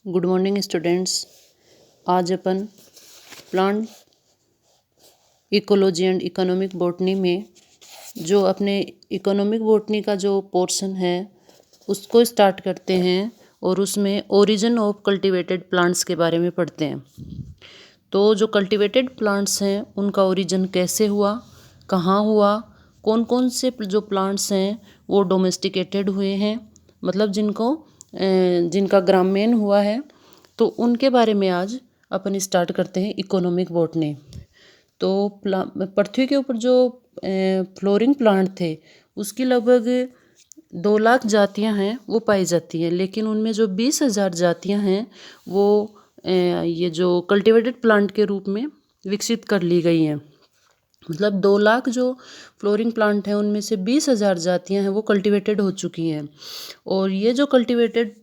Good morning students. आज अपन plant ecology and economic botany में जो अपने इकोनॉमिक बॉटनी का जो पोर्शन है उसको स्टार्ट करते हैं और उसमें ओरिजिन ऑफ कल्टीवेटेड प्लांट्स के बारे में पढ़ते हैं। तो जो कल्टीवेटेड प्लांट्स हैं उनका ओरिजिन कैसे हुआ, कहाँ हुआ, कौन कौन से जो प्लांट्स हैं वो डोमेस्टिकेटेड हुए हैं, मतलब जिनका ग्रामीण हुआ है, तो उनके बारे में आज अपन स्टार्ट करते हैं इकोनॉमिक बॉटनी। तो पृथ्वी के ऊपर जो फ्लोरिंग प्लांट थे उसकी लगभग 2 लाख जातियां हैं वो पाई जाती हैं, लेकिन उनमें जो 20,000 जातियां हैं वो ये जो कल्टीवेटेड प्लांट के रूप में विकसित कर ली गई हैं। मतलब 2 लाख जो फ्लोरिंग प्लांट हैं उनमें से 20,000 जातियां हैं वो कल्टीवेटेड हो चुकी हैं। और ये जो कल्टीवेटेड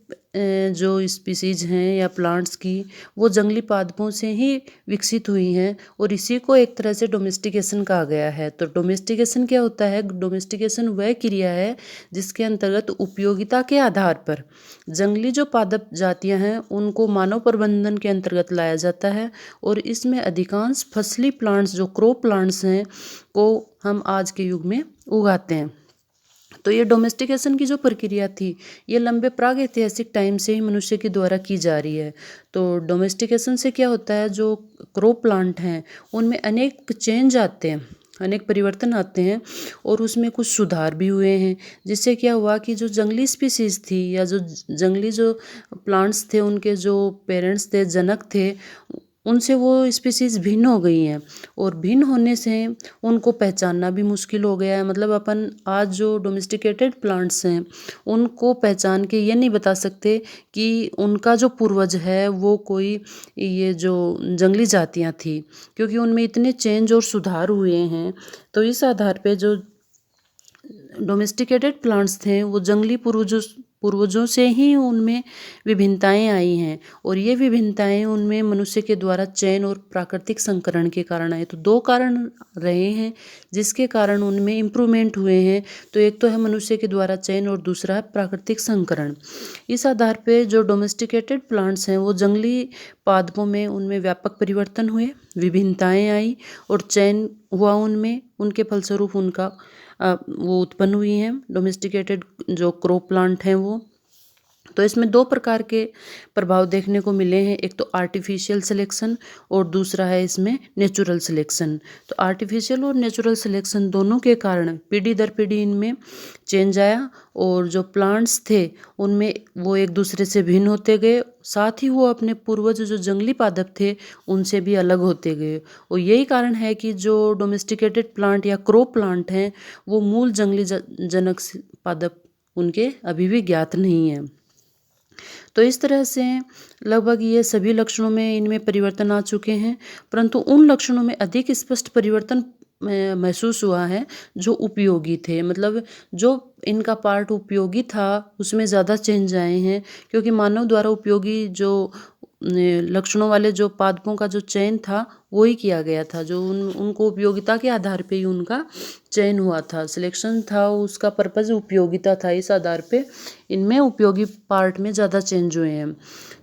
जो स्पीसीज हैं या प्लांट्स की वो जंगली पादपों से ही विकसित हुई हैं और इसी को एक तरह से डोमेस्टिकेशन कहा गया है। तो डोमेस्टिकेशन क्या होता है? डोमेस्टिकेशन वह क्रिया है जिसके अंतर्गत उपयोगिता के आधार पर जंगली जो पादप जातियां हैं उनको मानव प्रबंधन के अंतर्गत लाया जाता है और इसमें अधिकांश फसली प्लांट्स जो क्रॉप प्लांट्स हैं को हम आज के युग में उगाते हैं। तो ये डोमेस्टिकेशन की जो प्रक्रिया थी ये लंबे प्राग ऐतिहासिक टाइम से ही मनुष्य के द्वारा की जा रही है। तो डोमेस्टिकेशन से क्या होता है, जो क्रॉप प्लांट हैं उनमें अनेक चेंज आते हैं, अनेक परिवर्तन आते हैं और उसमें कुछ सुधार भी हुए हैं, जिससे क्या हुआ कि जो जंगली स्पीसीज थी या जो जंगली जो प्लांट्स थे उनके जो पेरेंट्स थे, जनक थे, उनसे वो स्पीसीज भिन्न हो गई हैं और भिन्न होने से उनको पहचानना भी मुश्किल हो गया है। मतलब अपन आज जो डोमेस्टिकेटेड प्लांट्स हैं उनको पहचान के ये नहीं बता सकते कि उनका जो पूर्वज है वो कोई ये जो जंगली जातियां थी, क्योंकि उनमें इतने चेंज और सुधार हुए हैं। तो इस आधार पे जो डोमेस्टिकेटेड प्लांट्स थे वो जंगली पूर्वजों से ही उनमें विभिन्नताएं आई हैं और ये विभिन्नताएं उनमें मनुष्य के द्वारा चयन और प्राकृतिक संकरण के कारण आए। तो 2 कारण रहे हैं जिसके कारण उनमें इम्प्रूवमेंट हुए हैं। तो एक तो है मनुष्य के द्वारा चयन और दूसरा है प्राकृतिक संकरण। इस आधार पे जो डोमेस्टिकेटेड प्लांट्स हैं वो जंगली पादपों में उनमें व्यापक परिवर्तन हुए, विभिन्नताएं आई और चयन हुआ उनमें, उनके फलस्वरूप उनका वो उत्पन्न हुई हैं डोमेस्टिकेटेड जो क्रॉप प्लांट हैं वो। तो इसमें 2 प्रकार के प्रभाव देखने को मिले हैं, एक तो आर्टिफिशियल सिलेक्शन और दूसरा है इसमें नेचुरल सिलेक्शन। तो आर्टिफिशियल और नेचुरल सिलेक्शन दोनों के कारण पीढ़ी दर पीढ़ी इनमें चेंज आया और जो प्लांट्स थे उनमें वो एक दूसरे से भिन्न होते गए, साथ ही वो अपने पूर्वज जो जंगली पादप थे उनसे भी अलग होते गए। और यही कारण है कि जो डोमेस्टिकेटेड प्लांट या क्रॉप प्लांट हैं वो मूल जंगली जनक पादप उनके अभी भी ज्ञात नहीं है। तो इस तरह से लगभग ये सभी लक्षणों में इनमें परिवर्तन आ चुके हैं, परंतु उन लक्षणों में अधिक स्पष्ट परिवर्तन महसूस हुआ है जो उपयोगी थे। मतलब जो इनका पार्ट उपयोगी था उसमें ज़्यादा चेंज आए हैं, क्योंकि मानव द्वारा उपयोगी जो लक्षणों वाले जो पादपों का जो चयन था वो ही किया गया था, जो उनको उपयोगिता के आधार पे ही उनका चयन हुआ था, सिलेक्शन था, उसका पर्पज़ उपयोगिता था। इस आधार पे इनमें उपयोगी पार्ट में ज़्यादा चेंज हुए हैं।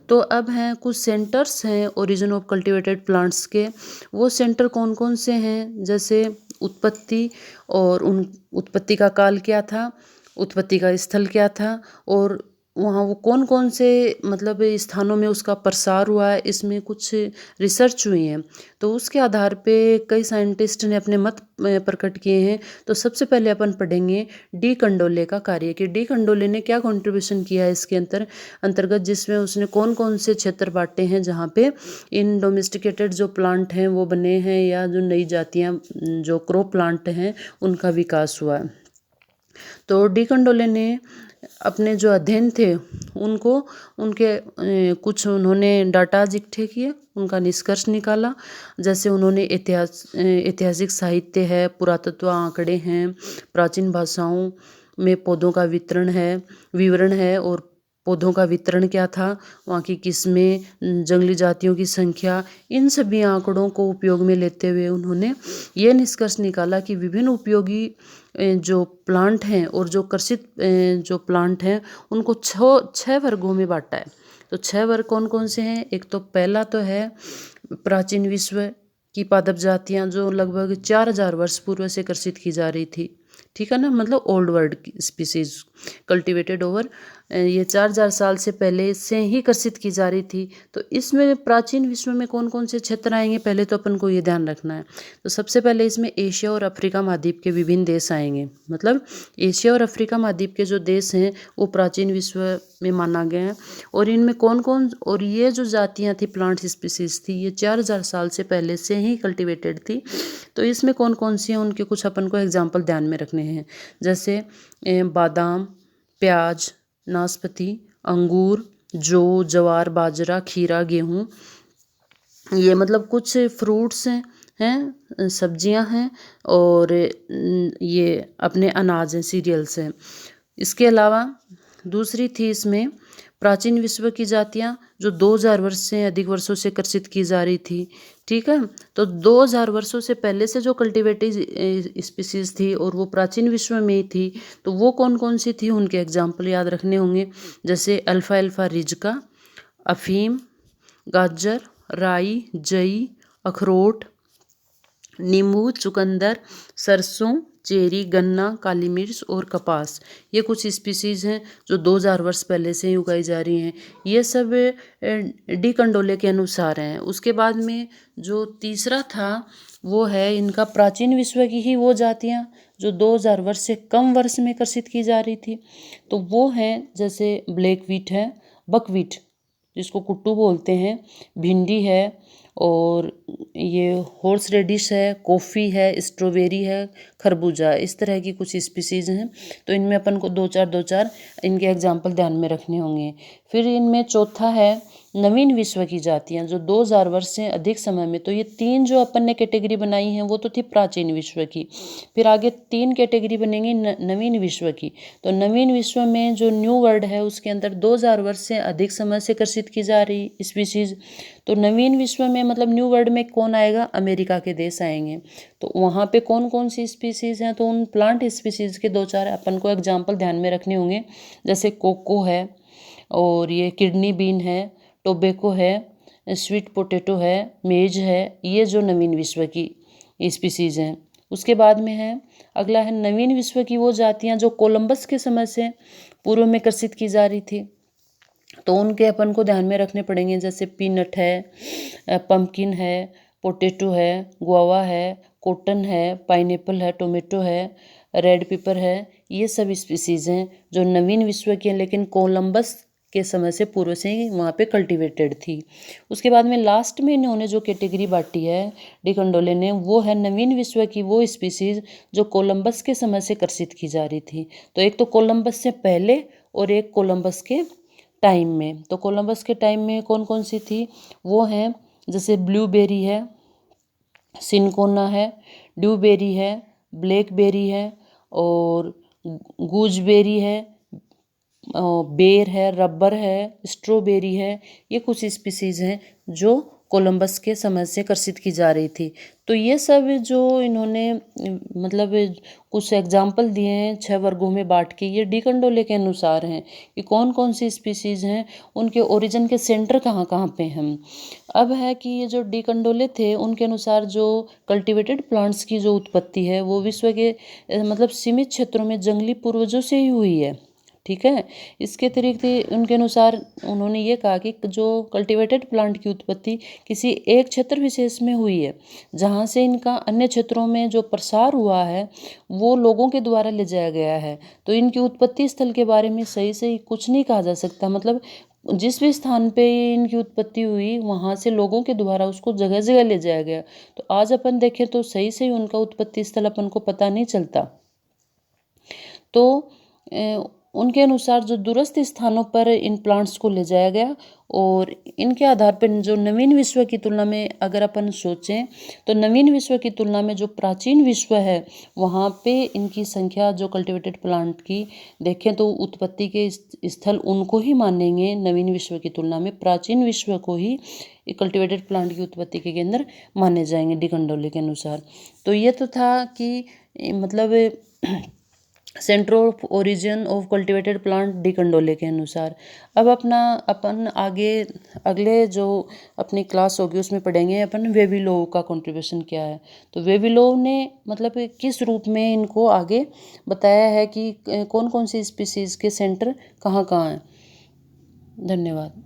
तो अब हैं कुछ सेंटर्स हैं ओरिजिन ऑफ कल्टीवेटेड प्लांट्स के। वो सेंटर कौन कौन से हैं? जैसे उत्पत्ति, और उन उत्पत्ति का काल क्या था, उत्पत्ति का स्थल क्या था, और वहाँ वो कौन कौन से मतलब स्थानों में उसका प्रसार हुआ है, इसमें कुछ रिसर्च हुई है। तो उसके आधार पे कई साइंटिस्ट ने अपने मत प्रकट किए हैं। तो सबसे पहले अपन पढ़ेंगे डी कंडोले का कार्य कि डी कंडोले ने क्या कंट्रीब्यूशन किया है इसके अंतर्गत, जिसमें उसने कौन कौन से क्षेत्र बांटे हैं जहाँ पे इन डोमेस्टिकेटेड जो प्लांट हैं वो बने हैं या जो नई जातियाँ जो क्रॉप प्लांट हैं उनका विकास हुआ है। तो डी कंडोले ने अपने जो अध्ययन थे उनको कुछ उन्होंने डाटाज इकट्ठे किए, उनका निष्कर्ष निकाला। जैसे उन्होंने ऐतिहासिक साहित्य है, पुरातत्व आंकड़े हैं, प्राचीन भाषाओं में पौधों का विवरण है और पौधों का वितरण क्या था, वहाँ की किस्में, जंगली जातियों की संख्या, इन सभी आंकड़ों को उपयोग में लेते हुए उन्होंने ये निष्कर्ष निकाला कि विभिन्न उपयोगी जो प्लांट हैं और जो कृषित जो प्लांट हैं उनको छः वर्गों में बांटा है। तो 6 वर्ग कौन कौन से हैं? एक तो पहला तो है प्राचीन विश्व की पादप जातियाँ जो लगभग 4000 वर्ष पूर्व से कृषित की जा रही थी, ठीक है ना, मतलब ओल्ड वर्ल्ड की स्पीसीज कल्टिवेटेड ओवर ये 4000 साल से पहले से ही कृषित की जा रही थी। तो इसमें प्राचीन विश्व में कौन कौन से क्षेत्र आएंगे, पहले तो अपन को ये ध्यान रखना है। तो सबसे पहले इसमें एशिया और अफ्रीका महाद्वीप के विभिन्न देश आएंगे, मतलब एशिया और अफ्रीका महाद्वीप के जो देश हैं वो प्राचीन विश्व में माना गया है। और इनमें कौन कौन, और ये जो जातियाँ थी, प्लांट स्पीसीज थी, ये 4000 साल से पहले से ही कल्टिवेटेड थी। तो इसमें कौन कौन सी हैं उनके कुछ अपन को एग्जाम्पल ध्यान में रखने हैं, जैसे बादाम, प्याज, नाशपाती, अंगूर, जौ, ज्वार, बाजरा, खीरा, गेहूँ, ये मतलब कुछ फ्रूट्स हैं, सब्जियां हैं, और ये अपने अनाज हैं, सीरियल्स हैं। इसके अलावा दूसरी थी इसमें प्राचीन विश्व की जातियां जो 2000 वर्ष से अधिक वर्षों से कृषित की जा रही थी, ठीक है। तो 2000 वर्षों से पहले से जो कल्टिवेटेड स्पीसीज थी और वो प्राचीन विश्व में ही थी, तो वो कौन कौन सी थी, उनके एग्जाम्पल याद रखने होंगे। जैसे अल्फा अल्फा रिजका, अफीम, गाजर, राई, जई, अखरोट, नींबू, चुकंदर, सरसों, चेरी, गन्ना, काली मिर्च और कपास, ये कुछ स्पीसीज हैं जो 2000 वर्ष पहले से ही उगाई जा रही हैं। ये सब डी कंडोले के अनुसार हैं। उसके बाद में जो तीसरा था वो है इनका प्राचीन विश्व की ही वो जातियाँ जो 2000 वर्ष से कम वर्ष में कृषित की जा रही थी। तो वो हैं जैसे ब्लैक व्हीट है, बकव्हीट जिसको कुट्टू बोलते हैं, भिंडी है, और ये हॉर्स रेडिश है, कॉफ़ी है, स्ट्रॉबेरी है, खरबूजा, इस तरह की कुछ स्पीसीज हैं। तो इनमें अपन को दो चार इनके एग्जाम्पल ध्यान में रखने होंगे। फिर इनमें चौथा है नवीन विश्व की जातियाँ जो 2000 वर्ष से अधिक समय में, तो ये 3 जो अपन ने कैटेगरी बनाई हैं वो तो थी प्राचीन विश्व की। फिर आगे 3 कैटेगरी बनेंगी नवीन विश्व की। तो नवीन विश्व में जो न्यू वर्ल्ड है उसके अंदर 2000 वर्ष से अधिक समय से कृषित की जा रही स्पीसीज। तो नवीन विश्व में मतलब न्यू वर्ल्ड में कौन आएगा, अमेरिका के देश आएंगे। तो वहाँ पे कौन कौन सी स्पीसीज हैं, तो उन प्लांट स्पीसीज के 2-4 अपन को एग्जाम्पल ध्यान में रखने होंगे। जैसे कोको है, और ये किडनी बीन है, टोबैको है, स्वीट पोटैटो है, मेज है, ये जो नवीन विश्व की स्पीसीज हैं। उसके बाद में है अगला है नवीन विश्व की वो जातियाँ जो कोलंबस के समय से पूर्व में कृषित की जा रही थी। तो उनके अपन को ध्यान में रखने पड़ेंगे, जैसे पीनट है, पम्पकिन है, पोटैटो है, गुआवा है, कॉटन है, पाइनएप्पल है, टोमेटो है, रेड पेपर है। ये सब स्पीसीज हैं जो नवीन विश्व की हैं लेकिन कोलंबस के समय से पूर्व से ही वहाँ पे कल्टिवेटेड थी। उसके बाद में लास्ट में इन्होंने जो कैटेगरी बांटी है डी कंडोले ने, वो है नवीन विश्व की वो स्पीसीज जो कोलंबस के समय से कृषित की जा रही थी। तो एक तो कोलंबस से पहले और एक कोलंबस के टाइम में। तो कोलंबस के टाइम में कौन कौन सी थी, वो हैं जैसे ब्लूबेरी है, सिनकोना है, ड्यूबेरी है, ब्लैकबेरी है, और गूजबेरी है, बेर है, रबर है, स्ट्रॉबेरी है। ये कुछ स्पीसीज हैं जो कोलंबस के समय से कृषित की जा रही थी। तो ये सब जो इन्होंने मतलब कुछ एग्जाम्पल दिए हैं 6 वर्गों में बांट के, ये डी कंडोले के अनुसार हैं कि कौन कौन सी स्पीसीज हैं, उनके ओरिजिन के सेंटर कहाँ कहाँ पे हैं। अब है कि ये जो डी कंडोले थे उनके अनुसार जो कल्टिवेटेड प्लांट्स की जो उत्पत्ति है वो विश्व के मतलब सीमित क्षेत्रों में जंगली पूर्वजों से ही हुई है, ठीक है। इसके अतिरिक्त उनके अनुसार उन्होंने ये कहा कि जो कल्टिवेटेड प्लांट की उत्पत्ति किसी एक क्षेत्र विशेष में हुई है, जहाँ से इनका अन्य क्षेत्रों में जो प्रसार हुआ है वो लोगों के द्वारा ले जाया गया है। तो इनकी उत्पत्ति स्थल के बारे में सही सही कुछ नहीं कहा जा सकता, मतलब जिस भी स्थान पे इनकी उत्पत्ति हुई वहाँ से लोगों के द्वारा उसको जगह जगह ले जाया गया। तो आज अपन देखें तो सही सही उनका उत्पत्ति स्थल अपन को पता नहीं चलता। तो उनके अनुसार जो दूरस्थ स्थानों पर इन प्लांट्स को ले जाया गया और इनके आधार पर जो नवीन विश्व की तुलना में अगर अपन सोचें तो नवीन विश्व की तुलना में जो प्राचीन विश्व है वहाँ पे इनकी संख्या जो कल्टिवेटेड प्लांट की देखें तो उत्पत्ति के स्थल उनको ही मानेंगे नवीन विश्व की तुलना में, प्राचीन विश्व को ही कल्टिवेटेड प्लांट की उत्पत्ति के केंद्र माने जाएंगे डिकंडोले के अनुसार। तो ये तो था कि मतलब centre of origin of cultivated plant de Candolle के अनुसार। अब अपन आगे अगले जो अपनी क्लास होगी उसमें पढ़ेंगे अपन वेविलोव का कंट्रीब्यूशन क्या है। तो वेविलोव ने मतलब किस रूप में इनको आगे बताया है कि कौन कौन सी स्पीसीज़ के सेंटर कहाँ कहाँ हैं। धन्यवाद।